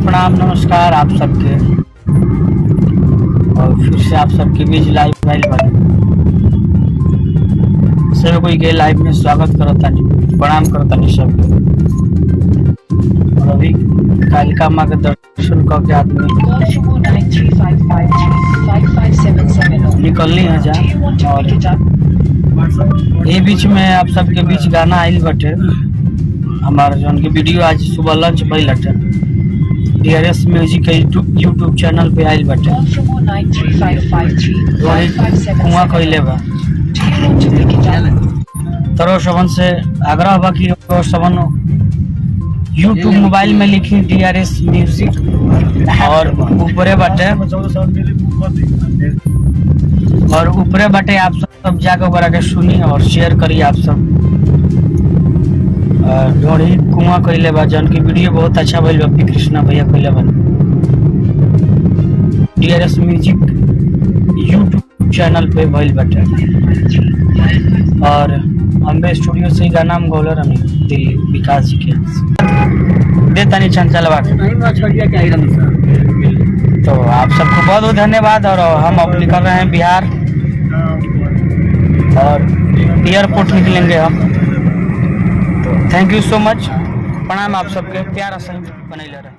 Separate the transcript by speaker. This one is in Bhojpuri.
Speaker 1: प्रणाम नमस्कार आप सबके, और फिर से आप सबके बीच लाइव आइल बानी। सभी कोई के लाइव में स्वागत करतानी, प्रणाम करतानी सबके। और अभी कालिका माँ के दर्शन करके आदमी निकलनी है जा। और ये बीच में आप सबके बीच गाना आइल बटे, हमारा जौन के वीडियो आज सुबह लंच भइल हटे, DRS म्यूजिक के यूट्यूब चैनल पे आइल बटे। कुआं कइले बा तरो सबन से आग्रह बा कि सबन यूट्यूब मोबाइल में लिखी DRS म्यूजिक, और ऊपरे बाटे आप सब जाकर ओकरा के सुनी और शेयर करी। आप सब ढोड़ी कुआं कइले बा, जौन की वीडियो बहुत अच्छा भइल बा, कृष्णा भैया कइले बा। DRS म्यूजिक यूट्यूब चैनल पे भइल बाटे, और अम्बे स्टूडियो से गाना हम गौले रही दिल्ली विकास जी के दे तनी चंचलवा के। तो आप सबको बहुत बहुत धन्यवाद। और हम अब निकल रहे हैं बिहार, और एयरपोर्ट निकलेंगे हम। तो थैंक यू सो मच, प्रणाम आप सबके, प्यारा सही बनैले रहे।